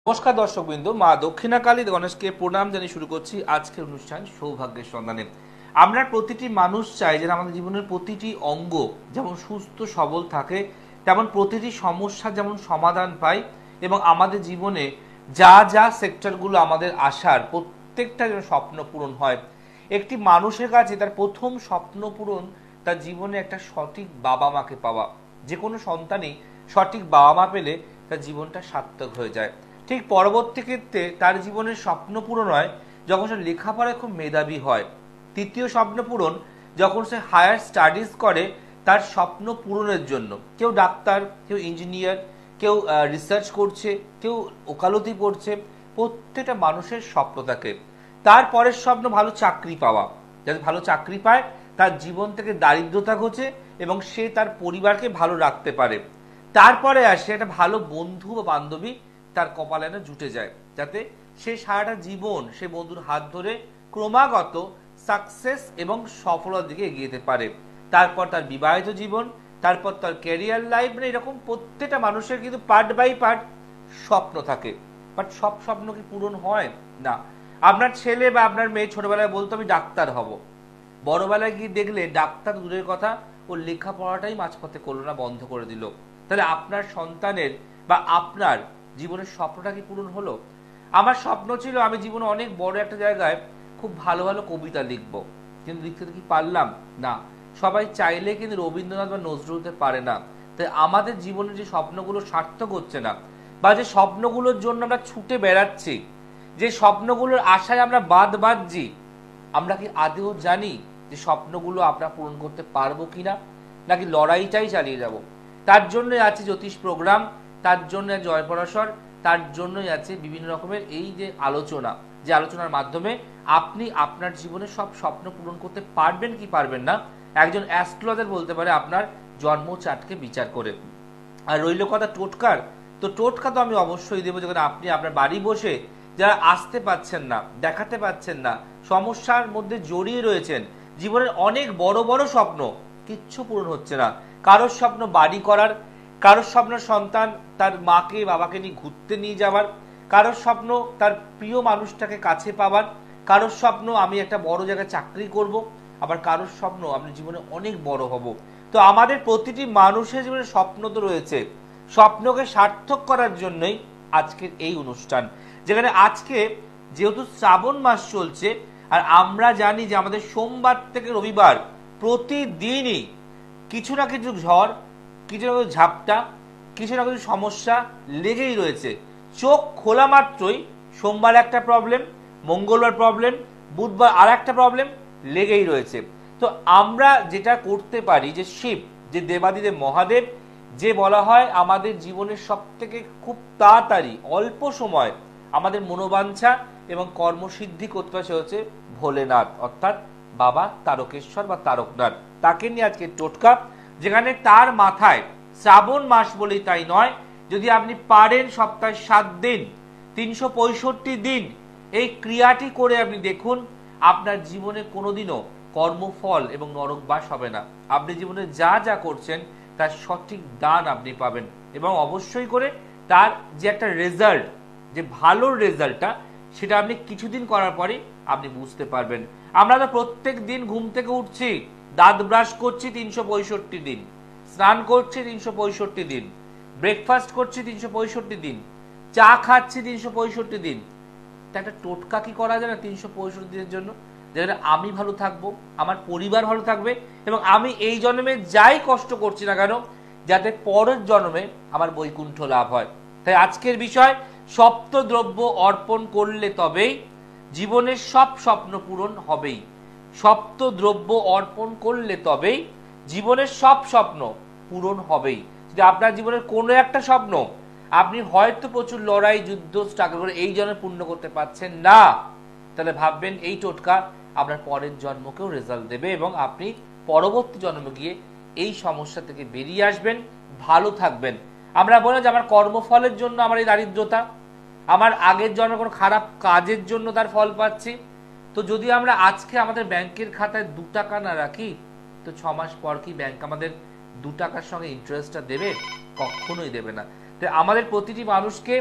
নমস্কার দর্শকবৃন্দ, মা দক্ষিণাকালী গণেশকে প্রণাম জানিয়ে শুরু করছি আজকের অনুষ্ঠান সৌভাগ্যের সন্ধানে। আমরা প্রতিটি মানুষ চাই যে আমাদের জীবনের প্রতিটি অঙ্গ যেমন সুস্থ সবল থাকে, তেমন প্রতিটি সমস্যা যেমন সমাধান পায় এবং আমাদের জীবনে যা যা সেক্টরগুলো আমাদের আশার প্রত্যেকটা যেন স্বপ্ন পূরণ হয়। একটি মানুষের কাছে তার প্রথম স্বপ্ন পূরণ তার জীবনে একটা সঠিক বাবা মাকে পাওয়া। যে কোনো সন্তানই সঠিক বাবা মা পেলে তার জীবনটা সার্থক হয়ে যায়। ঠিক পরবর্তী ক্ষেত্রে তার জীবনের স্বপ্ন পূরণ হয় যখন সে লেখাপড়ায় খুব মেধাবী হয়। তৃতীয় স্বপ্ন পূরণ যখন সে হায়ার স্টাডিজ করে তার স্বপ্ন পূরণের জন্য। কেউ ডাক্তার, কেউ ইঞ্জিনিয়ার, কেউ রিসার্চ করছে, কেউ ওকালতি করছে। প্রত্যেকটা মানুষের স্বপ্ন থাকে। তারপরের স্বপ্ন ভালো চাকরি পাওয়া। যাতে ভালো চাকরি পায় তার জীবন থেকে দারিদ্রতা ঘোচে এবং সে তার পরিবারকে ভালো রাখতে পারে। তারপরে আসে একটা ভালো বন্ধু বা বান্ধবী তার কপালে না জুটে যায়, যাতে সে সারাটা জীবন সে বন্ধুর হাত ধরে ক্রমাগত সাকসেস এবং সফলতার দিকে এগিয়ে যেতে পারে। তারপর তার বিবাহিত জীবন, তারপর তার ক্যারিয়ার লাইফ, মানে এরকম প্রত্যেকটা মানুষের কিন্তু পার্ট বাই পার্ট স্বপ্ন থাকে। বাট সব স্বপ্ন কি পূরণ হয় না? আপনার ছেলে বা আপনার মেয়ে ছোটবেলায় বলতো আমি ডাক্তার হব, বড়বেলায় গিয়ে দেখলে ডাক্তার দূরের কথা, ও লেখাপড়াটাই মাঝপথে করলো না, বন্ধ করে দিল। তাহলে আপনার সন্তানের বা আপনার জীবনের স্বপ্নটা কি পূরণ হলো? আমার স্বপ্ন ছিল আমি জীবনে অনেক বড় একটা জায়গায় খুব ভালো ভালো কবিতা লিখব, কিন্তু লিখতে কি পারলাম না। সবাই চাইলে কিন্তু রবীন্দ্রনাথ বা নজরুল হতে পারে না। তাই আমাদের জীবনের যে স্বপ্নগুলো সার্থক হচ্ছে না, বা যে স্বপ্নগুলোর জন্য আমরা ছুটে বেড়াচ্ছি, যে স্বপ্নগুলোর আশায় আমরা বাঁধছি, আমরা কি আদৌ জানি যে স্বপ্নগুলো আমরা পূরণ করতে পারবো কিনা, নাকি লড়াইটাই চালিয়ে যাব? তার জন্যই আছে জ্যোতিষ প্রোগ্রাম, তার জন্য জয়পরাশর, তার জন্যই আছে বিভিন্ন রকমের এই যে আলোচনা, যে আলোচনার মাধ্যমে আপনি আপনার জীবনে সব স্বপ্ন পূরণ করতে পারবেন কি পারবেন না একজন অ্যাস্ট্রোলজার বলতে পারে আপনার জন্ম চার্টকে বিচার করে। আর রইল কথা টোটকার, তো টোটকা তো আমি অবশ্যই দেবো, যখন আপনি আপনার বাড়ি বসে যারা আসতে পাচ্ছেন না, দেখাতে পাচ্ছেন না, সমস্যার মধ্যে জড়িয়ে রয়েছেন, জীবনের অনেক বড় বড় স্বপ্ন কিচ্ছু পূরণ হচ্ছে না। কারোর স্বপ্ন বাড়ি করার, কারোর স্বপ্ন সন্তান তার মাকে বাবাকে নিয়ে ঘুরতে নিয়ে যাওয়ার, কারোর স্বপ্ন তার প্রিয় মানুষটাকে কাছে পাওয়ার, কারোর স্বপ্ন আমি একটা বড় জায়গায় চাকরি করব, আবার কারোর স্বপ্ন আপনি জীবনে অনেক বড় হব। তো আমাদের প্রতিটি মানুষের জীবনে স্বপ্ন তো রয়েছে। স্বপ্নকে সার্থক করার জন্যই আজকের এই অনুষ্ঠান, যেখানে আজকে যেহেতু শ্রাবণ মাস চলছে, আর আমরা জানি যে আমাদের সোমবার থেকে রবিবার প্রতিদিনই কিছু না কিছু ঝড়, কিছু না কিছু ঝাপটা, কিছু না কিছু সমস্যা লেগেই রয়েছে। চোখ খোলা মাত্রই সোমবার একটা প্রবলেম, মঙ্গলবার প্রবলেম, বুধবার আর একটা প্রবলেম লেগেই রয়েছে। তো আমরা যেটা করতে পারি, যে শিব, যে দেবাদিদেব মহাদেব, যে বলা হয় আমাদের জীবনের সব থেকে খুব তাড়াতাড়ি অল্প সময় আমাদের মনোবাঞ্ছা এবং কর্মসিদ্ধি করতে পারে, সে হচ্ছে ভোলেনাথ, অর্থাৎ বাবা তারকেশ্বর বা তারকনাথ। তাকে নিয়ে আজকে টোটকা, যেখানে তার মাথায় শ্রাবণ মাস বলেই তাই নয়, যদি আপনি পারেন সপ্তাহে 7 দিন 365 দিন এই ক্রিয়াটি করে আপনি দেখুন, আপনার জীবনে কোনোদিনও কর্মফল এবং নরকবাস হবে না। আপনি জীবনে যা যা করছেন তার সঠিক দান আপনি পাবেন, এবং অবশ্যই করে তার যে একটা রেজাল্ট, যে ভালো রেজাল্টটা, সেটা আপনি কিছুদিন করার পরে আপনি বুঝতে পারবেন। আমরা তো প্রত্যেক দিন ঘুম থেকে উঠছি, দাঁত ব্রাশ করছি 365 দিন, স্নান করছি 365 দিন, ব্রেকফাস্ট করছি 365 দিন, চা খাচ্ছি 365 দিন। তা একটা টোটকা কি করা যায় না 365 দিনের জন্য, যেখানে আমি ভালো থাকবো, আমার পরিবার ভালো থাকবে, এবং আমি এই জন্মে যাই কষ্ট করছি না কেন, যাতে পরের জন্মে আমার বৈকুণ্ঠ লাভ হয়। তাই আজকের বিষয়, সপ্তদ্রব্য অর্পণ করলে তবেই জীবনের সব স্বপ্ন পূরণ হবেই। সপ্তদ্রব্য অর্পণ করলে তবেই জীবনের সব স্বপ্ন পূরণ হবেই। যদি আপনার জীবনের কোনো একটা স্বপ্ন আপনি হয়তো প্রচুর লড়াই, যুদ্ধ, স্ট্রাগল করে এই জন্মে পূর্ণ করতে পারছেন না, তাহলে ভাববেন এই টোটকা আপনার পরের জন্মকেও রেজাল্ট দেবে, এবং আপনি পরবর্তী জন্মে গিয়ে এই সমস্যা থেকে বেরিয়ে আসবেন, ভালো থাকবেন। আমরা বলি যে আমার কর্মফলের জন্য আমার এই দারিদ্রতা, আমার আগের জন্মে কোনো খারাপ কাজের জন্য তার ফল পাচ্ছি। তো যদি আমরা আজকে আমাদের ব্যাংকের খাতায় 2 টাকা না রাখি, তো 6 মাস পর কি ব্যাংক আমাদের 2 টাকার সঙ্গে ইন্টারেস্টটা দেবে? কখনোই দেবে না। তো আমাদের প্রতিটি মানুষকে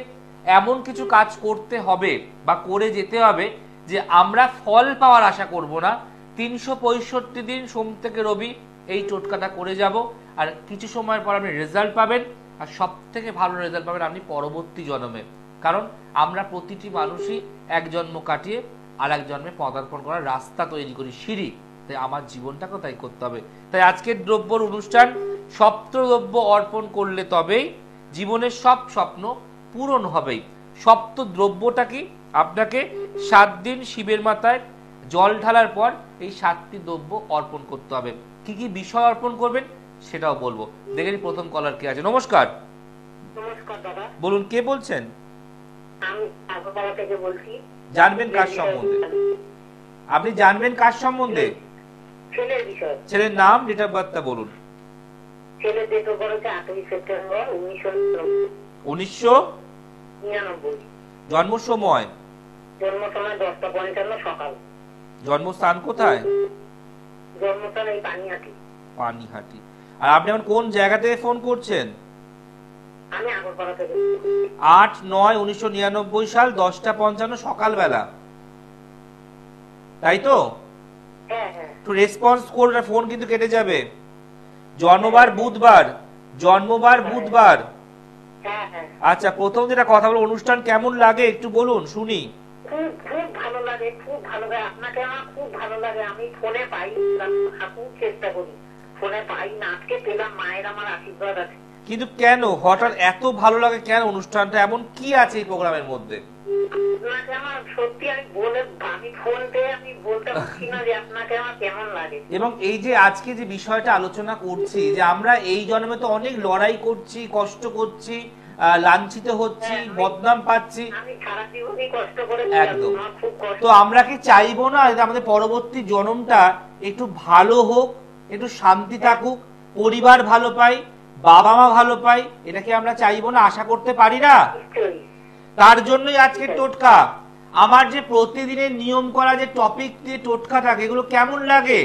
এমন কিছু কাজ করতে হবে বা করে যেতে হবে যে আমরা ফল পাওয়ার আশা করব না। 365 দিন সোম থেকে রবি এই টোটকাটা করে যাব, আর কিছু সময়ের পর আপনি রেজাল্ট পাবেন, আর সব থেকে ভালো রেজাল্ট পাবেন আপনি পরবর্তী জন্মে। কারণ আমরা প্রতিটি মানুষই এক জন্ম কাটিয়ে আর এক জন্মে পদার্পণ করার রাস্তা তৈরি করি, সিঁড়ি। তাই আমার জীবনটাকেও তাই করতে হবে। তাই আজকের দ্রব্যর অনুষ্ঠান, সপ্তদ্রব্য অর্পণ করলে তবেই জীবনের সব স্বপ্ন পূরণ হবেই। সপ্ত দ্রব্যটা কি? আপনাকে 7 দিন শিবের মাথায় জল ঢালার পর এই 7টি দ্রব্য অর্পণ করতে হবে। কি কি বিষয় অর্পণ করবেন সেটাও বলবো। দেখেনি প্রথম কলার কে আছে। নমস্কার। নমস্কার দাদা। বলুন, কে বলছেন? আমি আগরতলা থেকে বলছি। জানবেন কার সম্বন্ধে? আপনি জানবেন কার সম্বন্ধে? ছেলের বিষয়। ছেলের নাম, ডেট অফ বার্থটা বলুন। ছেলের ডেট অফ বার্থ 8ই সেপ্টেম্বর 1999। জন্ম সময়? জন্ম সময় 10টা 55 সকাল। জন্মস্থান কোথায়? জন্মস্থান এই পানিহাটি। পানিহাটি। আর আপনি এখন কোন জায়গা থেকে ফোন করছেন? আমি আগরতলা থেকে। 8-9-1999 সাল 10টা 55 সকালবেলা, তাই তো? হ্যাঁ হ্যাঁ। একটু রেসপন্স করুন, ফোন কিন্তু কেটে যাবে। জন্মবার বুধবার। জন্মবার বুধবার। হ্যাঁ হ্যাঁ। আচ্ছা, প্রথম যেটা কথা বলো, অনুষ্ঠান কেমন লাগে একটু বলুন শুনি। খুব খুব ভালো লাগে, খুব ভালো লাগে। আপনাকে আমার খুব ভালো লাগে। আমি ফোনে পাই না, খুব চেষ্টা করি, ফোনে পাই না। আজকে পেলাম, মায়ের আমার আশীর্বাদ আছে। কিন্তু কেন হঠাৎ এত ভালো লাগে? কেন অনুষ্ঠানটা এমন কি আছে এই প্রোগ্রামের মধ্যে? আপনাকে আমার সত্যি আমি ফোন পেয়ে আমি বলতে পারছি না যে আপনাকে আমার কেমন লাগে। এবং এই যে আজকে যে বিষয়টা আলোচনা করছি, যে আমরা এই জন্মে তো অনেক লড়াই করছি, কষ্ট করছি, লাঞ্ছিত হচ্ছি, বদনাম পাচ্ছি, আমি সারা জীবনই কষ্ট করে। একদম। তো আমরা কি চাইবো না যে আমাদের পরবর্তী জন্মটা একটু ভালো হোক, একটু শান্তি থাকুক, পরিবার ভালো পাই, বাবা মা ভালো পাই? এটা কি আমরা চাইবো না, আশা করতে পারি না? তার জন্যই আজকের টোটকা। আমার যে প্রতিদিনের নিয়ম করা যে টপিক দিয়ে টোটকা থাকে, এগুলো কেমন লাগে?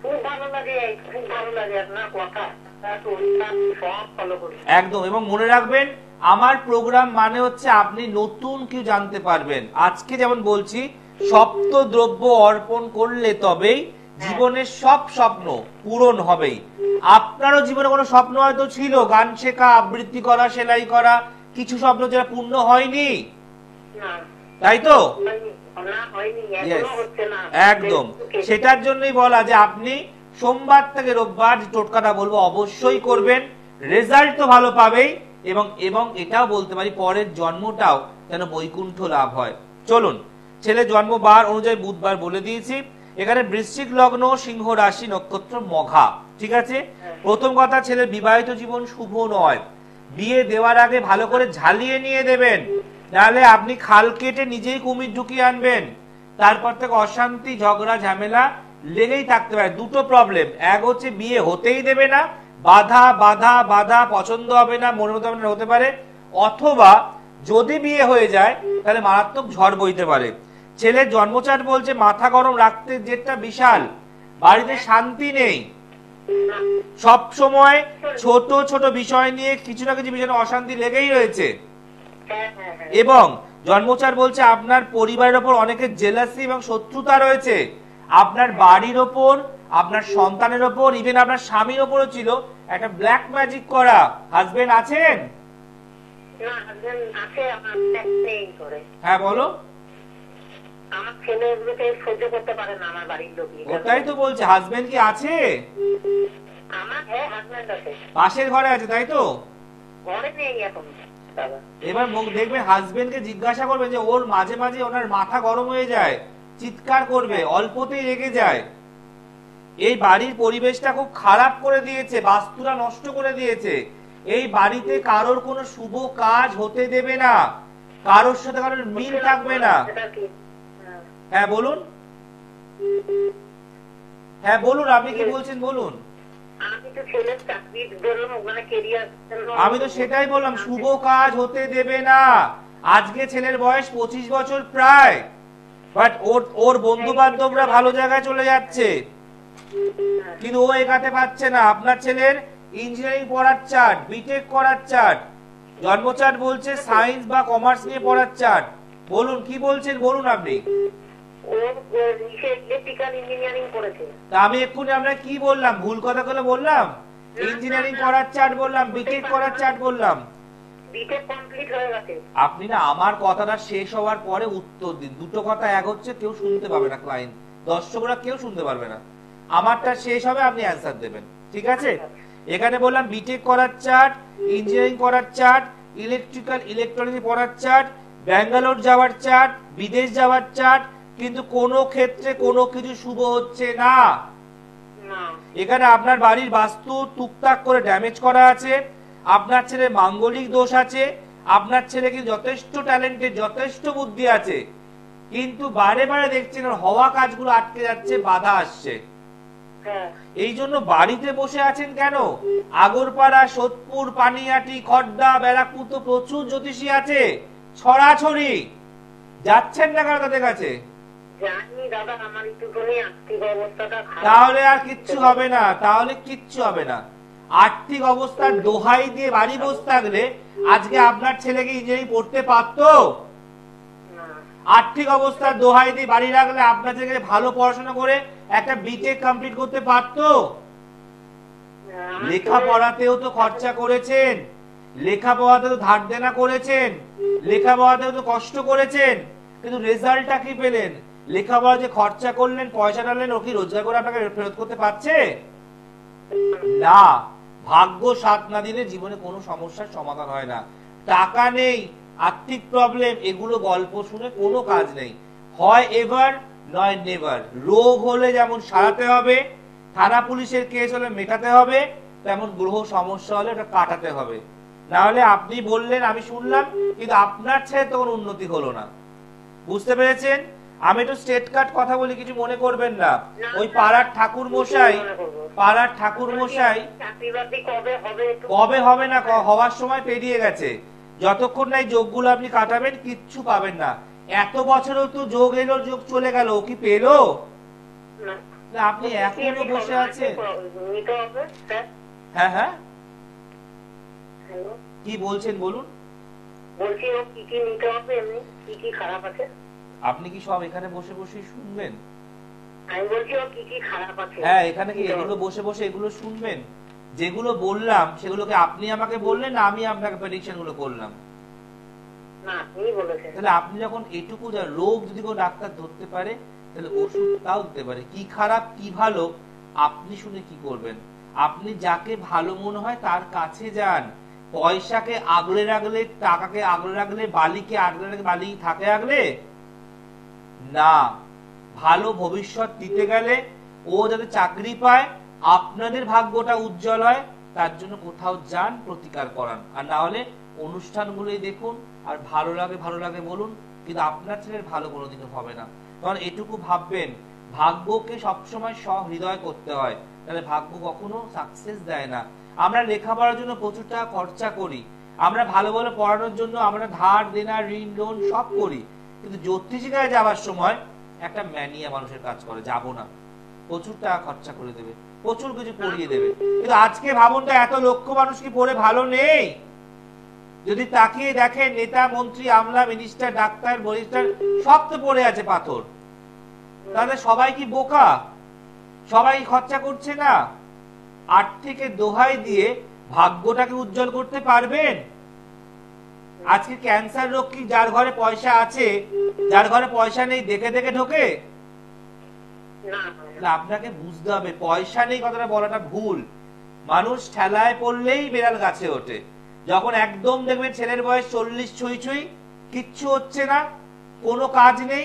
খুব ভালো লাগে, খুব ভালো লাগে আপনার কথা। একদম। এবং মনে রাখবেন, আমার প্রোগ্রাম মানে হচ্ছে আপনি নতুন কিছু জানতে পারবেন। আজকে যেমন বলছি, সপ্ত দ্রব্য অর্পণ করলে তবেই জীবনের সব স্বপ্ন পূরণ হবেই। আপনারও জীবনে কোনো স্বপ্ন হয়তো ছিল, গান শেখা, আবৃত্তি করা, সেলাই করা, কিছু স্বপ্ন যেটা পূর্ণ হয়নি, তাই তো? একদম। সেটার জন্যই বলা যে আপনি সোমবার থেকে রোববার যে টোটকাটা বলবো অবশ্যই করবেন, রেজাল্ট তো ভালো পাবেই, এবং এবং এটাও বলতে পারি পরের জন্মটাও যেন বৈকুণ্ঠ লাভ হয়। চলুন, ছেলে জন্মবার অনুযায়ী বুধবার বলে দিয়েছি। এখানে বৃশ্চিক লগ্ন, সিংহ রাশি, নক্ষত্র মঘা, ঠিক আছে? প্রথম কথা, ছেলের বিবাহিত জীবন শুভ নয়। বিয়ে দেওয়ার আগে ভালো করে ঝালিয়ে নিয়ে দেবেন, নাহলে আপনি খাল কেটে নিজেই কুমির ঢুকিয়ে আনবেন। তারপর থেকে অশান্তি, ঝগড়া, ঝামেলা লেগেই থাকতে পারে। দুটো প্রবলেম, এক হচ্ছে বিয়ে হতেই দেবে না, বাধা বাধা বাধা, পছন্দ হবে না, মনের মতো হতে পারে, অথবা যদি বিয়ে হয়ে যায় তাহলে মারাত্মক ঝড় বইতে পারে। ছেলের জন্মচার বলছে মাথা গরম রাখতে যেটা বিশাল, বাড়িতে শান্তি নেই, সব সময় ছোট ছোট বিষয় নিয়ে কিছু না কিছু বিষয় অশান্তি লেগেই রয়েছে। এবং জন্মচার বলছে আপনার পরিবারের ওপর অনেকের জেলাসি এবং শত্রুতা রয়েছে। আপনার বাড়ির ওপর, আপনার সন্তানের ওপর, ইভেন আপনার স্বামীর ওপরও ছিল একটা ব্ল্যাক ম্যাজিক করা। হাজবেন্ড আছেন? হ্যাঁ বলো। আমার ছেলে এগুলোকে সহ্য করতে পারে না, আমার বাড়ির লোক। ওটাই তো বলছে, হাজবেন্ড কি আছে? আমার হাজবেন্ড আছে, পাশের ঘরে আছে, তাই তো? ঘরে নেই এখন। এবার দেখবেন হাজবেন্ডকে জিজ্ঞাসা করবেন যে ওর মাঝে মাঝে ওনার মাথা গরম হয়ে যায়, চিৎকার করবে, অল্পতেই রেগে যায়। এই বাড়ির পরিবেশটা খুব খারাপ করে দিয়েছে, বাস্তুটা নষ্ট করে দিয়েছে। এই বাড়িতে কারোর কোনো শুভ কাজ হতে দেবে না, কারোর সাথে কারোর মিল থাকবে না। হ্যাঁ বলুন। হ্যাঁ বলুন, আপনি কি বলছেন বলুন। আমি তো সেটাই বললাম, শুভ কাজ হতে দেবে না। আজকে ছেলের বয়স 25 বছর প্রায়, বাট ওর বন্ধু বান্ধবরা ভালো জায়গায় চলে যাচ্ছে, কিন্তু ও এগাতে পারছে না। আপনার ছেলের ইঞ্জিনিয়ারিং পড়ার চার্ট, বিটেক করার চার্ট, জন্ম চার্ট বলছে সায়েন্স বা কমার্স নিয়ে পড়ার চার্ট। বলুন কি বলছেন, বলুন আপনি। ও ইলেকট্রিক্যাল ইঞ্জিনিয়ারিং করেছে। তা আমি এক্ষুনি আপনাকে কি বললাম, ভুল কথা করে বললাম? ইঞ্জিনিয়ারিং করার চার্ট বললাম, বিটেক করার চার্ট বললাম। বিটেক কমপ্লিট হয়ে গেছে। আপনি না আমার কথাটা শেষ হওয়ার পরে উত্তর দিন। দুটো কথা এক হচ্ছে, কেউ শুনতে পাবে না, ক্লায়েন্ট দর্শকরা কেউ শুনতে পারবে না। আমারটা শেষ হবে, আপনি অ্যান্সার দেবেন, ঠিক আছে? এখানে বললাম বিটেক করার চার্ট, ইঞ্জিনিয়ারিং করার চার্ট, ইলেকট্রিক্যাল ইলেকট্রনিক্স পড়ার চার্ট, ব্যাঙ্গালোর যাওয়ার চার্ট, বিদেশ যাওয়ার চার্ট, কিন্তু কোনো ক্ষেত্রে কোনো কিছু শুভ হচ্ছে না। এখানে আপনার বাড়ির বাস্তু টুকটাক করে ড্যামেজ করা আছে, আপনার ছেলে মাঙ্গলিক দোষ আছে, আপনার ছেলে কিন্তু যথেষ্ট ট্যালেন্টেড, যথেষ্ট বুদ্ধি আছে, কিন্তু বারে বারে দেখছেন হওয়া কাজগুলো আটকে যাচ্ছে, বাধা আসছে। এই জন্য বাড়িতে বসে আছেন কেন? আগরপাড়া, সোদপুর, পানিহাটি, খড়দা, ব্যারাকপুর তো প্রচুর জ্যোতিষী আছে, ছড়াছড়ি। যাচ্ছেন না কেন তাদের কাছে? তাহলে আর কিচ্ছু হবে না, তাহলে কিচ্ছু হবে না। আর্থিক অবস্থার দোহাই দিয়ে বাড়ি বসে থাকলে আজকে আপনার ছেলেকে ইঞ্জিনিয়ারিং পড়তে পারতো? আর্থিক অবস্থার দোহাই দিয়ে বাড়ি রাখলে আপনার ছেলেকে ভালো পড়াশোনা করে একটা বিটেক কমপ্লিট করতে পারতো? লেখাপড়াতেও তো খরচা করেছেন, লেখাপড়াতে তো ধার দেনা করেছেন, লেখাপড়াতেও তো কষ্ট করেছেন, কিন্তু রেজাল্টটা কি পেলেন? লেখাপড়া যে খরচা করলেন, পয়সা ডালেন, ও কি রোজগার করে আপনাকে ফেরত করতে পারছে? না। ভাগ্য সাথ না দিলে জীবনে কোনো সমস্যার সমাধান হয় না। টাকা নেই, আর্থিক প্রবলেম, এগুলো গল্প শুনে কোনো কাজ নেই। হয় এভার নয় নেভার। রোগ হলে যেমন সারাতে হবে, থানা পুলিশের কেস হলে মেটাতে হবে, তেমন গ্রহ সমস্যা হলে ওটা কাটাতে হবে। না হলে আপনি বললেন, আমি শুনলাম, কিন্তু আপনার ছেলে তখন উন্নতি হলো না। বুঝতে পেরেছেন? আমি একটু স্টেট কাট কথা বলি, কিছু মনে করবেন না। ওই পাড়ার ঠাকুর মশাই, পাড়ার ঠাকুর মশাই কবে হবে না, হওয়ার সময় পেরিয়ে গেছে। যতক্ষণ না এই যোগগুলো আপনি কাটাবেন কিচ্ছু পাবেন না। এত বছরও তো যোগ এলো, যোগ চলে গেল, কি পেলো? আপনি এখনো বসে আছেন। হ্যাঁ হ্যাঁ, কি বলছেন বলুন। বলছি ও কি কি নিতে হবে, এমনি কি কি খারাপ আছে? আপনি কি সব এখানে বসে বসে শুনবেন? আমি বলছি ও কি কি খারাপ আছে। হ্যাঁ, এখানে কি এগুলো বসে বসে এগুলো শুনবেন? যেগুলো বললাম সেগুলোকে আপনি আমাকে বললেন না আমি আপনাকে প্রেডিকশন গুলো করলাম? না, আপনিই বলেছেন। তাহলে আপনি যখন এটুকু রোগ যদি কোনো ডাক্তার ধরতে পারে, তাহলে ওষুধ তাও দিতে পারে। কি খারাপ কি ভালো আপনি শুনে কি করবেন? আপনি যাকে ভালো মনে হয় তার কাছে যান। পয়সাকে আগলে রাখলে, টাকাকে আগলে রাখলে, বালিকে আগলে রাখলে বালি থাকে আগলে না। ভালো ভবিষ্যৎ দিতে গেলে, ও যাতে চাকরি পায়, আপনাদের ভাগ্যটা উজ্জ্বল হয়, তার জন্য কোথাও যান, প্রতিকার করান। আর না হলে অনুষ্ঠানগুলোই দেখুন, আর ভালো লাগে বলুন, কিন্তু আপনার ছেলের ভালো কোনোদিনও হবে না। কারণ এটুকু ভাববেন, ভাগ্যকে সবসময় সহৃদয় করতে হয়, তাহলে ভাগ্য কখনো সাকসেস দেয় না। আমরা লেখাপড়ার জন্য প্রচুর টাকা খরচা করি, আমরা ভালো ভালো পড়ানোর জন্য আমরা ধার দেনা, ঋণ লোন সব করি, কিন্তু জ্যোতিষিকায় যাওয়ার সময় একটা ম্যানিয়া মানুষের কাজ করে, যাবো না, প্রচুর টাকা খরচা করে দেবে, প্রচুর কিছু পড়িয়ে দেবে। কিন্তু আজকে ভাবুন তো, এত লক্ষ মানুষ কি পড়ে ভালো নেই? যদি তাকিয়ে দেখেন, নেতা, মন্ত্রী, আমলা, মিনিস্টার, ডাক্তার, বরিস্টার সব তো পড়ে আছে পাথর। তাহলে সবাই কি বোকা? সবাই খরচা করছে না? আর্থিকের দোহাই দিয়ে ভাগ্যটাকে উজ্জ্বল করতে পারবেন? আজকে ক্যান্সার রোগ কি যার ঘরে পয়সা আছে, যার ঘরে পয়সা নেই দেখে দেখে ঢোকে? না, আপনাকে বুঝতে হবে পয়সা নেই কথাটা বলাটা ভুল। মানুষ ঠেলায় পড়লেই বেড়াল গাছে ওঠে। যখন একদম দেখবেন ছেলের বয়স 40 ছুঁই ছুঁই, কিচ্ছু হচ্ছে না, কোনো কাজ নেই,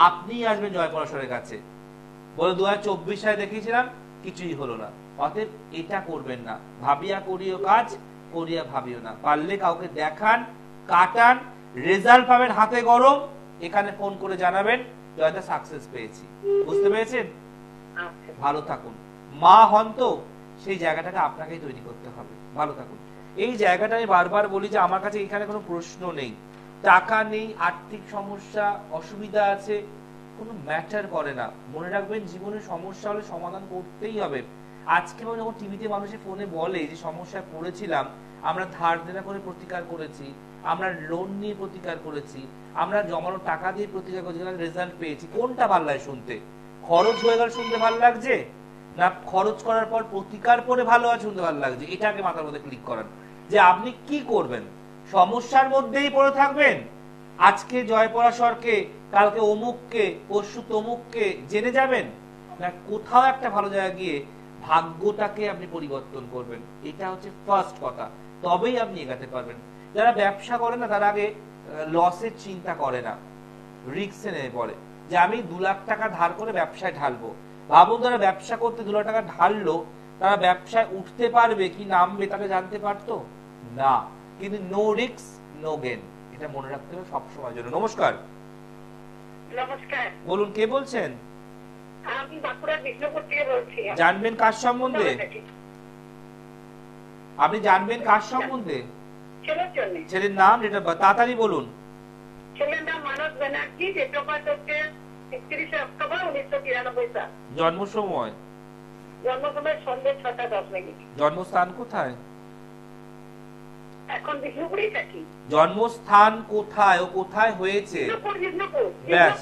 আপনি আসবেন জয় পরাশরের কাছে, বলে 2024 সালে দেখিয়েছিলাম, কিছুই হলো না। অতএব এটা করবেন না। ভাবিয়া করিও কাজ, করিয়া ভাবিও না। পারলে কাউকে দেখান, কাটান, রেজাল্ট পাবেন হাতে গরম, এখানে ফোন করে জানাবেন জয়দা সাকসেস পেয়েছি। বুঝতে পেরেছেন? ভালো থাকুন। মা হন তো সেই জায়গাটাকে আপনাকেই তৈরি করতে হবে। ভালো থাকুন। এই জায়গাটা আমি বারবার বলি যে আমার কাছে এখানে কোনো প্রশ্ন নেই, টাকা নেই, আর্থিক সমস্যা, অসুবিধা আছে, কোনো ম্যাটার করে না। মনে রাখবেন, জীবনের সমস্যা হলে সমাধান করতেই হবে। আজকে যখন টিভিতে মানুষের ফোনে বলে যে সমস্যায় পড়েছিলাম, আমরা ধার দেনা করে প্রতিকার করেছি, আমরা লোন নিয়ে প্রতিকার করেছি, আমরা জমানো টাকা দিয়ে প্রতিকার করেছি, রেজাল্ট পেয়েছি। কোনটা ভালো লাগে শুনতে? খরচ হয়ে গেল শুনতে ভালো লাগছে, না খরচ করার পর প্রতিকার করে ভালো আছে শুনতে ভালো লাগছে? এটাকে মাথার মধ্যে ক্লিক করান যে আপনি কি করবেন। সমস্যার মধ্যেই পড়ে থাকবেন, আজকে জয় পরাশরকে, কালকে অমুককে, পরশু তমুককে জেনে যাবেন, না কোথাও একটা ভালো জায়গায় গিয়ে ভাগ্যটাকে আপনি পরিবর্তন করবেন। এটা হচ্ছে ফার্স্ট কথা, তবেই আপনি এগাতে পারবেন। যারা ব্যবসা করে না তারা আগে লসের চিন্তা করে না, রিস্কে নেমে পড়ে যে আমি 2 লাখ টাকা ধার করে ব্যবসায় ঢালবো। ভাবুন, তারা ব্যবসা করতে 2 লাখ টাকা ঢাললো, তারা ব্যবসায় উঠতে পারবে কি নামবে তাকে জানতে পারতো না। কিন্তু নো রিস্ক নো গেন, এটা মনে রাখতে হবে সবসময় জন্য। নমস্কার। নমস্কার, বলুন, কে বলছেন? আমি বাঁকুড়ার বিষ্ণুপুর থেকে বলছি। জানবেন কার সম্বন্ধে? আপনি জানবেন কার সম্বন্ধে? ছেলের জন্য। ছেলের নাম, এটা তাড়াতাড়ি বলুন। ছেলের নাম মানস ব্যানার্জি, ডেট অফ বার্থ হচ্ছে 31শে অক্টোবর 1993 সাল। জন্ম সময়? জন্ম সময় সন্ধ্যে 6টা 10 মিনিট। জন্মস্থান কোথায়? এখন বিষ্ণুপুরেই থাকি। জন্মস্থান কোথায় ও কোথায় হয়েছে? বিষ্ণুপুর। ব্যাস।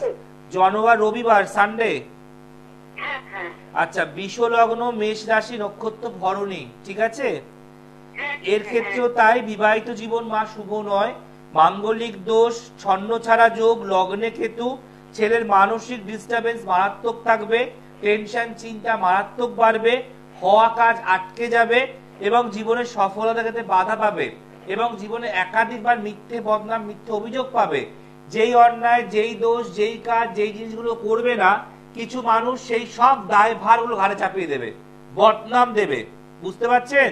জন্মবার রবিবার, সানডে? হ্যাঁ হ্যাঁ। আচ্ছা, বিষলগ্ন, মেষ রাশি, নক্ষত্র ভরণী, ঠিক আছে? এর ক্ষেত্রেও তাই, বিবাহিত জীবন মা শুভ নয়, মাঙ্গলিক দোষ, ছন্ন ছাড়া যোগ, লগ্নে কেতু, ছেলের মানসিক ডিস্টারবেন্স মারাত্মক থাকবে, টেনশন চিন্তা মারাত্মক বাড়বে, হওয়া কাজ আটকে যাবে এবং জীবনের সফলতা ক্ষেত্রে বাধা পাবে এবং জীবনে একাধিকবার মিথ্যে বদনাম, মিথ্যে অভিযোগ পাবে। যেই অন্যায়, যেই দোষ, যেই কাজ, যেই জিনিসগুলো করবে না, কিছু মানুষ সেই সব দায়ভারগুলো ঘাড়ে চাপিয়ে দেবে, বদনাম দেবে। বুঝতে পারছেন?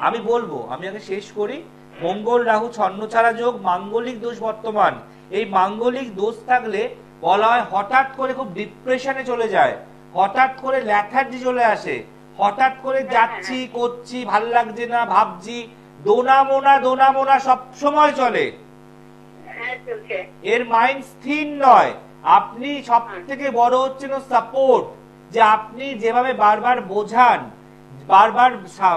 আমি বলবো, আমি আগে শেষ করি। মঙ্গল রাহু ছন্ন ছাড়া যোগ, মাঙ্গলিক দোষ বর্তমান। এই মাঙ্গলিক দোষ থাকলে বলা হয় হঠাৎ করে খুব ডিপ্রেশনে চলে যায়, হঠাৎ করে ল্যাথার্জি চলে আসে, হঠাৎ করে যাচ্ছি করছি ভালো লাগছে না, ভাবছি, দোনা মোনা সব সময় চলে। এর মাইন্ড স্থির নয়। আপনি সব থেকে বড় হচ্ছেন সাপোর্ট, যে আপনি যেভাবে বারবার বোঝান, বারবার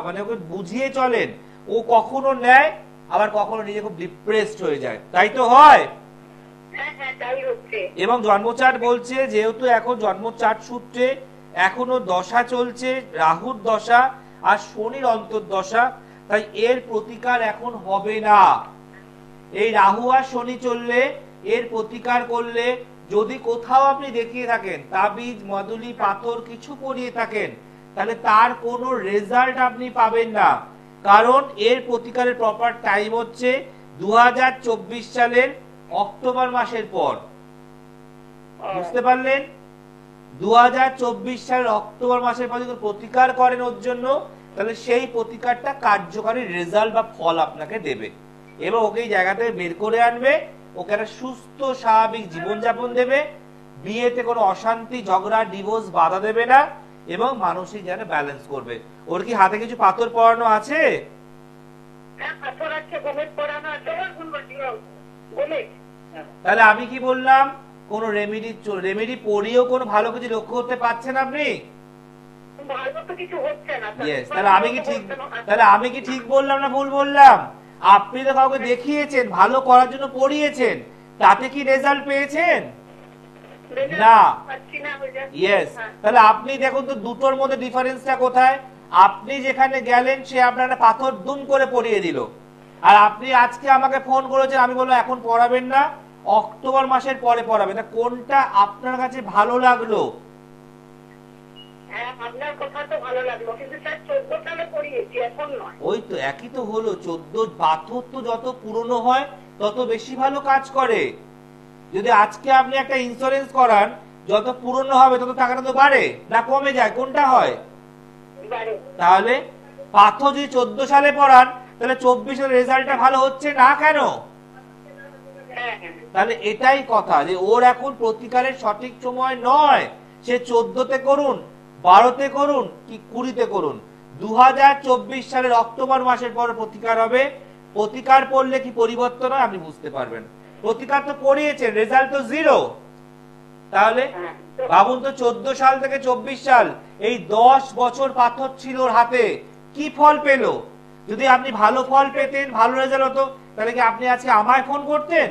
মানে ওকে বুঝিয়ে চলেন, ও কখনো নেয় আবার কখনো নিজে খুব ডিপ্রেসড হয়ে যায়। তাই তো হয়? এবং জন্মচার্ট বলছে, যেহেতু এখন জন্মচার্ট সূত্রে এখনো দশা চলছে, রাহুর দশা আর শনির অন্তর্দশা, তাই এর প্রতিকার এখন হবে না। এই রাহু আর শনি চললে, এর প্রতিকার করলে, যদি কোথাও আপনি দেখিয়ে থাকেন তাবিজ, মদুলি, পাথর কিছু পরিয়ে থাকেন, তাহলে তার কোনো রেজাল্ট আপনি পাবেন না। কারণ এর প্রতিকারের প্রপার টাইম হচ্ছে 2024 সালের অক্টোবর মাসের পর। বুঝতে পারলেন? 2024 সালের অক্টোবর মাসের পর যদি প্রতিকার করেন ওর জন্য, তাহলে সেই প্রতিকারটা কার্যকারী রেজাল্ট বা ফল আপনাকে দেবে এবং ওকে এই জায়গাতে বের করে আনবে, ওকে একটা সুস্থ স্বাভাবিক জীবনযাপন দেবে, বিয়েতে কোনো অশান্তি, ঝগড়া, ডিভোর্স বাধা দেবে না এবং মানসিক জায়গা ব্যালেন্স করবে। ওর কি হাতে কিছু পাথর পরানো আছে? তাহলে আমি কি বললাম, কোন রেমেডি পরিয়েও কোনো ভালো কিছু লক্ষ্য করতে পারছেন আপনি? তাহলে আমি কি ঠিক বললাম না ভুল বললাম? আপনি তো কাউকে দেখিয়েছেন, ভালো করার জন্য পড়িয়েছেন, তাতে কি রেজাল্ট পেয়েছেন? না। ইয়েস। তাহলে আপনি দেখুন তো দুটোর মধ্যে ডিফারেন্সটা কোথায়? আপনি যেখানে গেলেন সে আপনার পাথর দুম করে পড়িয়ে দিল, আর আপনি আজকে আমাকে ফোন করেছেন, আমি বললাম এখন পড়াবেন না, অক্টোবর মাসের পরে পড়াবেন। কোনটা আপনার কাছে ভালো লাগলো? ওই তো একই তো হলো। 14 পাথর তো যত পুরনো হয় তত বেশি ভালো কাজ করে। যদি আজকে আপনি একটা ইন্স্যুরেন্স করান, যত পুরনো হবে তত টাকাটা তো বাড়ে না কমে যায়? কোনটা হয়? তাহলে পাথর যদি 14 সালে পড়ান, তাহলে 24 সালের রেজাল্টটা ভালো হচ্ছে না কেন? তাহলে এটাই কথা, যে ওর এখন প্রতিকারের সঠিক সময় নয়। সে 14তে করুন, 12তে করুন কি 20তে করুন, 2024 সালের অক্টোবর মাসের পর প্রতিকার হবে। প্রতিকার পড়লে কি পরিবর্তন হয় আপনি বুঝতে পারবেন। প্রতিকার তো করিয়েছেন, রেজাল্ট তো 0। তাহলে ভাবুন তো 14 সাল থেকে 24 সাল, এই 10 বছর পাথর ছিল ওর হাতে, কি ফল পেলো? যদি আপনি ভালো ফল পেতেন, ভালো রেজাল্ট হতো, তাহলে কি আপনি আজকে আমায় ফোন করতেন?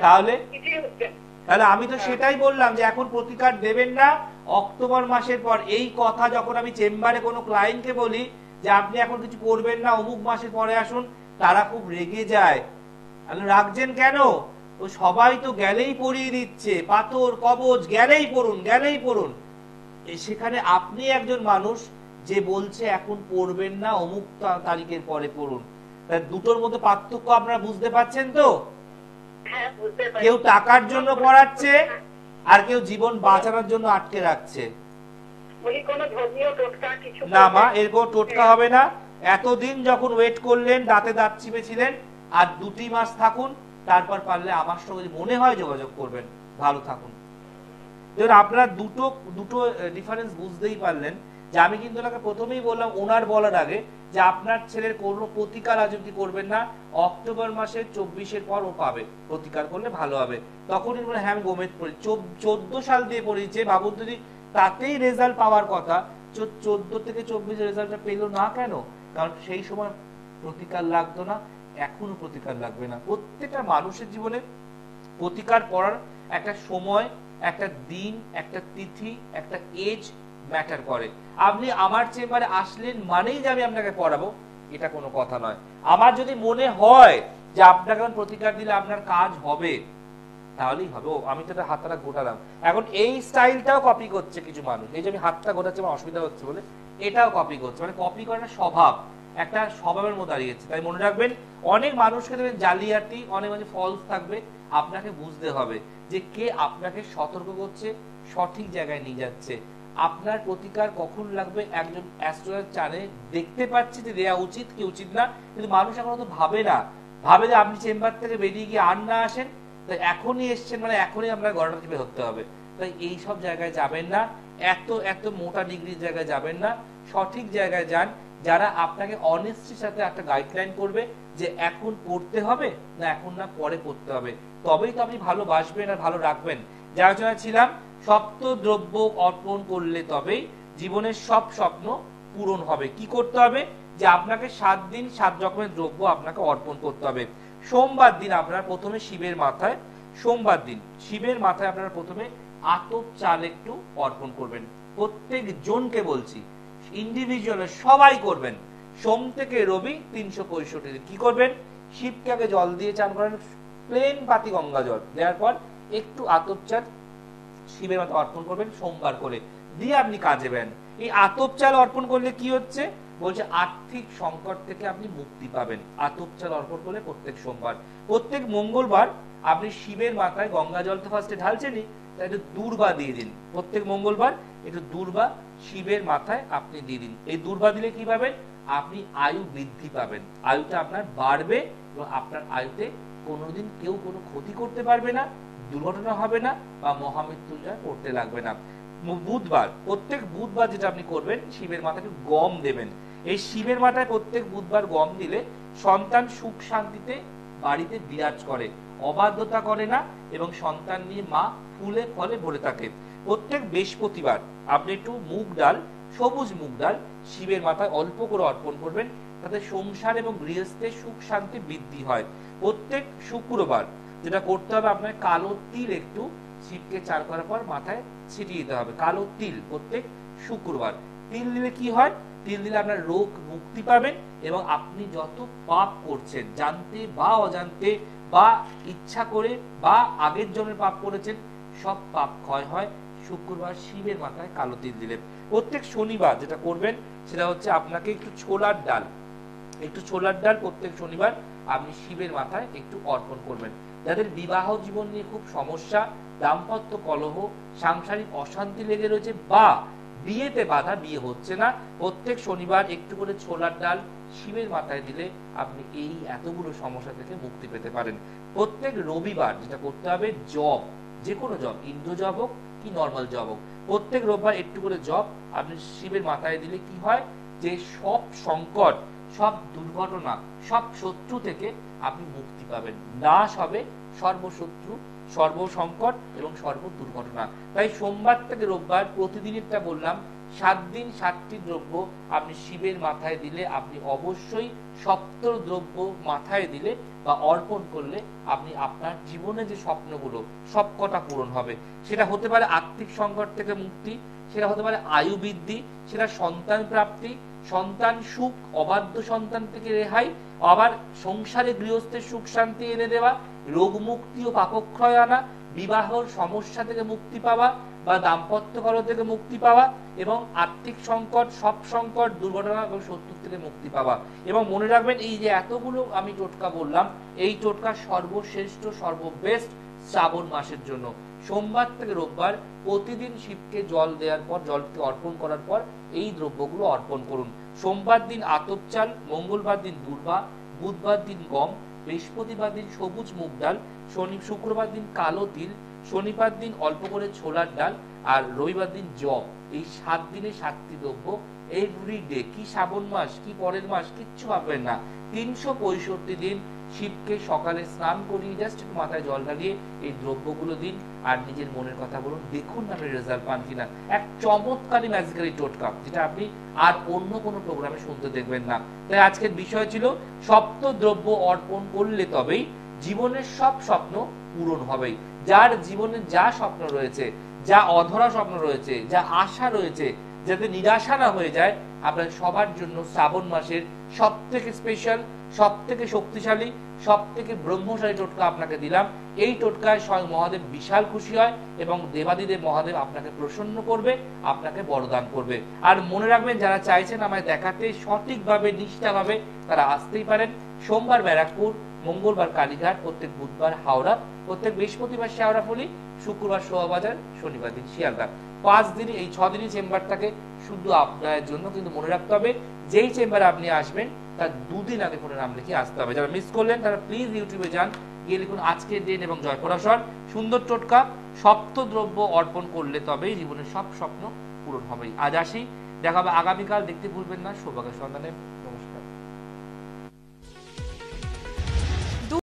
তাহলে আমি তো সেটাই বললাম যে এখন প্রতিকার দেবেন না। অক্টোবর মাসের পর এই কথা যখন আমি চেম্বারে কোনো ক্লায়েন্টকে বলি যে আপনি এখন কিছু করবেন না, অমুক মাসের পরে আসুন, তারা খুব রেগে যায়। রাখছেন কেন? তো সবাই তো গেলেই পড়িয়ে দিচ্ছে, পাথর কবচ গেলেই পড়ুন, গেলেই পড়ুন। সেখানে আপনি একজন মানুষ যে বলছে এখন পড়বেন না, অমুক তারিখের পরে পড়ুন। দুটোর মধ্যে পার্থক্য আপনারা বুঝতে পারছেন তো? কেউ টাকার জন্য পড়াচ্ছে, আর কেউ জীবন বাঁচানোর জন্য আটকে রাখছে। না মা, এরকম টোটকা হবে না। এতদিন যখন ওয়েট করলেন, দাঁতে দাঁত চিপেছিলেন, আর 2 মাস থাকুন, তারপর পারলে আমার সঙ্গে মনে হয় যোগাযোগ করবেন। ভালো থাকুন। দেখুন, আপনারা দুটো ডিফারেন্স বুঝতেই পারলেন যে আমি কিন্তু ওনাকে প্রথমেই বললাম, ওনার বলার আগে, যে আপনার ছেলের কোনো প্রতিকার আজ অব্দি করবেন না, অক্টোবর মাসের 24-এর পর ও পাবে, প্রতিকার করলে ভালো হবে। তখনই বলে হ্যাঁ আমি গোমেদ পড়ি, 14 সাল দিয়ে পড়িয়েছে, ভাবুন যদি তাতেই রেজাল্ট পাওয়ার কথা, 14 থেকে 24 রেজাল্টটা পেলো না কেন? কারণ সেই সময় প্রতিকার লাগতো না, এখনো প্রতিকার লাগবে না। প্রত্যেকটা মানুষের জীবনে প্রতিকার করার একটা সময়, একটা দিন, একটা তিথি, একটা এজ ম্যাটার করে। আপনি আমার চেম্বারে আসলেন মানেই যে আমি আপনাকে পড়াবো, এটা কোনো কথা নয়। আমার যদি মনে হয় যে আপনাকে প্রতিকার দিলে আপনার কাজ হবে, তাহলেই হবে। আমি তো হাতটা গোটালাম, এখন এই স্টাইলটাও কপি করছে কিছু মানুষ। এই যে আমি হাতটা গোটাচ্ছি, আমার অসুবিধা হচ্ছে বলে এটাও কপি করছে। মানে কপি করার স্বভাব, একটা স্বভাবের মধ্যে দাঁড়িয়েছে। তাই মনে রাখবেন, অনেক মানুষকে দেখবেন জালিয়াতি, অনেক মানুষ ফলস থাকবে। আপনাকে বুঝতে হবে যে কে আপনাকে সতর্ক করছে, সঠিক জায়গায় নিয়ে যাচ্ছে। আপনার প্রতিকার কখন লাগবে একজন অ্যাস্ট্রোলজার জানে, দেখতে পাচ্ছি যে দেয়া উচিত কি উচিত না, কিন্তু মানুষ এখন তো ভাবে না। ভাবে যে আপনি চেম্বার থেকে বেরিয়ে গিয়ে আর না আসেন, তাই এখনই এসছেন মানে এখনই আমরা গড়াটা টিপে ধরতে হবে। তাই এই সব জায়গায় যাবেন না, এত মোটা ডিগ্রির জায়গায় যাবেন না। সঠিক জায়গায় যান, যারা আপনাকে অনেস্টির সাথে একটা গাইডলাইন করবে যে এখন পড়তে হবে না, এখন না পরে পড়তে হবে। তবেই তো আপনি ভালোবাসবেন আর ভালো রাখবেন। যার জন্য ছিলাম, সপ্ত দ্রব্য অর্পণ করলে তবেই জীবনের সব স্বপ্ন পূরণ হবে। কি করতে হবে? যে আপনাকে 7 দিন 7 রকমের দ্রব্য আপনাকে অর্পণ করতে হবে। সোমবার দিন আপনারা প্রথমে শিবের মাথায়, সোমবার দিন শিবের মাথায় আপনারা প্রথমে আতপ চাল একটু অর্পণ করবেন। প্রত্যেক জনকে বলছি, ইন্ডিভিজুয়াল সবাই করবেন। সোম থেকে রবি 365 দিন কি করবেন? শিবকে আগে জল দিয়ে চান করেন, প্লেন পাতি গঙ্গা জল দেওয়ার পর একটু আতপ চাল শিবের মাথায় অর্পণ করবেন সোমবার করে, দিয়ে আপনি কাজে বেন। এই আতপ চাল অর্পণ করলে কি হচ্ছে? বলছে আর্থিক সংকট থেকে আপনি মুক্তি পাবেন। আতপ চাল অর্পণ করলে প্রত্যেক সোমবার। প্রত্যেক মঙ্গলবার আপনি শিবের মাথায় গঙ্গা জল তো ফার্স্টে ঢালছেনই, তাই একটু দূর্বা দিয়ে দিন। প্রত্যেক মঙ্গলবার একটু দূর্বা শিবের মাথায় আপনি দিয়ে দিন। এই দূর্বা দিলে কি পাবেন? আপনি আয়ু বৃদ্ধি পাবেন, আয়ুটা আপনার বাড়বে, এবং আপনার আয়ুতে কোনোদিন কেউ কোনো ক্ষতি করতে পারবে না, দুর্ঘটনা হবে না, বা মহামৃত্যুঞ্জয় পড়তে লাগবে না। বুধবার, প্রত্যেক বুধবার যেটা আপনি করবেন, শিবের মাথায় গম দেবেন। এই শিবের মাথায় প্রত্যেক বুধবার গম দিলে সন্তান সুখ শান্তিতে বাড়িতে বিরাজ করে, অবাধ্যতা করে না, এবং সন্তান নিয়ে মা ফুলে ফলে ভরে থাকে। প্রত্যেক বৃহস্পতিবার আপনি একটু মুগ ডাল, সবুজ মুগ ডাল শিবের মাথায় অল্প করে অর্পণ করবেন, তাতে সংসার এবং গৃহস্থে সুখ শান্তি বৃদ্ধি হয়। প্রত্যেক শুক্রবার যেটা করতে হবে, আপনার কালো তিল একটু শিবকে চার করার পর মাথায় ছিটিয়ে দিতে হবে। কালো তিল প্রত্যেক শুক্রবার। তিল দিলে কি হয়? তিল দিলে আপনার রোগ মুক্তি পাবেন, এবং আপনি যত পাপ করছেন, জানতে বা অজান্তে বা ইচ্ছা করে বা আগের জন্মের পাপ করেছেন, সব পাপ ক্ষয় হয় শুক্রবার শিবের মাথায় কালো তিল দিলে। প্রত্যেক শনিবার যেটা করবেন সেটা হচ্ছে আপনাকে একটু ছোলার ডাল, প্রত্যেক শনিবার আপনি শিবের মাথায় একটু অর্পণ করবেন। যাদের বিবাহ জীবন নিয়ে খুব সমস্যা, দাম্পত্য কলহ, সাংসারিক অশান্তি লেগে রয়েছে, বা বিয়েতে বাধা, বিয়ে হচ্ছে না, প্রত্যেক শনিবার একটু করে ছোলার ডাল শিবের মাথায় দিলে আপনি এই এতগুলো সমস্যা থেকে মুক্তি পেতে পারেন। প্রত্যেক রবিবার যেটা করতে হবে, জব, যে কোনো জব, ইন্দ্র জব হোক কি নর্মাল জব হোক, প্রত্যেক রবিবার একটু করে জব আপনি শিবের মাথায় দিলে কি হয়? যে সব সংকট, সব দুর্ঘটনা, সব শত্রু থেকে আপনি মুক্তি পাবেন। নাশ হবে সর্বশত্রু, সর্বসংকট এবং সর্ব দুর্ঘটনা। তাই সোমবার থেকে রোববার প্রতিদিনেরটা বললাম, 7 দিন 7টি দ্রব্য আপনি শিবের মাথায় দিলে, আপনি অবশ্যই সপ্ত দ্রব্য মাথায় দিলে বা অর্পণ করলে আপনি আপনার জীবনে যে স্বপ্নগুলো সবকটা পূরণ হবে। সেটা হতে পারে আর্থিক সংকট থেকে মুক্তি, সেটা হতে পারে আয়ু বৃদ্ধি, সেটা সন্তান প্রাপ্তি, সন্তান সুখ, অবাধ্য সন্তান থেকে রেহাই, আবার সংসারে গৃহস্থের সুখ শান্তি এনে দেওয়া, রোগ মুক্তি ও পাপক্ষয় আনা, বিবাহর সমস্যা থেকে মুক্তি পাওয়া বা দাম্পত্য কলহ থেকে মুক্তি পাওয়া, এবং আর্থিক সংকট, সব সংকট, দুর্ঘটনা এবং শত্রু থেকে মুক্তি পাওয়া। এবং মনে রাখবেন, এই যে এতগুলো আমি টোটকা বললাম, এই টোটকা সর্বশ্রেষ্ঠ সর্ববেস্ট শ্রাবণ মাসের জন্য। সোমবার থেকে রোববার প্রতিদিন শিবকে জল দেওয়ার পর, জলকে অর্পণ করার পর এই দ্রব্যগুলো অর্পণ করুন। সোমবার দিন আতপ চাল, মঙ্গলবার দিন দূর্বা, বুধবার দিন গম, বৃহস্পতিবার দিন সবুজ মুগ ডাল, শুক্রবার দিন কালো তিল, শনিবার দিন অল্প করে ছোলার ডাল, আর রবিবার দিন জব। এই 7 দিনে 7টি দ্রব্য এভরিডে। কি শ্রাবণ মাস, কি পরের মাস, কিচ্ছু ভাববেন না। 365 দিন শিবকে সকালে স্নান করিয়ে জাস্ট একটু মাথায় জল ঢালিয়ে এই দ্রব্যগুলো দিন, আর নিজের মনের কথা বলুন, দেখুন আপনি রেজাল্ট পান কিনা। এক চমৎকারী ম্যাজিক্যালি টোটকা, যেটা আপনি আর অন্য কোনো প্রোগ্রামে শুনতে দেখবেন না। তাই আজকের বিষয় ছিল সপ্ত দ্রব্য অর্পণ করলে তবেই জীবনের সব স্বপ্ন পূরণ হবে। যার জীবনে যা স্বপ্ন রয়েছে, যা অধরা স্বপ্ন রয়েছে, যা আশা রয়েছে, যাতে নিরাশা না হয়ে যায়, আপনার সবার জন্য শ্রাবণ মাসের সব থেকে স্পেশাল, সব থেকে শক্তিশালী, সব থেকে ব্রহ্মশালী টোটকা আপনাকে দিলাম। এই টোটকায় স্বয়ং মহাদেব বিশাল খুশি হয় এবং দেবাদিদেব মহাদেব আপনাকে প্রসন্ন করবে, আপনাকে বরদান করবে। আর মনে রাখবেন, যারা চাইছেন আমায় দেখাতে সঠিকভাবে, নিষ্ঠাভাবে, তারা আসতেই পারেন। সোমবার ব্যারাকপুর, মঙ্গলবার কালীঘাট, প্রত্যেক বুধবার হাওড়া, প্রত্যেক বৃহস্পতিবার শেওড়াফুলি, শুক্রবার শোভাবাজার, শনিবার দিন শিয়ালদা। 5 দিনই, এই 6 দিনই চেম্বার থাকে শুধু আপনার জন্য। কিন্তু মনে রাখতে হবে, যেই চেম্বারে আপনি আসবেন তার 2 দিন আগে ফোনে নাম লিখে আসতে হবে। যারা মিস করলেন তারা প্লিজ ইউটিউবে যান, গিয়ে লিখুন আজকের দিন এবং জয় পরাশর। সুন্দর টোটকা, সপ্ত দ্রব্য অর্পণ করলে তবেই জীবনের সব স্বপ্ন পূরণ হবে। আজ আসি, দেখা হবে আগামীকাল। দেখতে ভুলবেন না সৌভাগ্যের সন্ধানে। নমস্কার।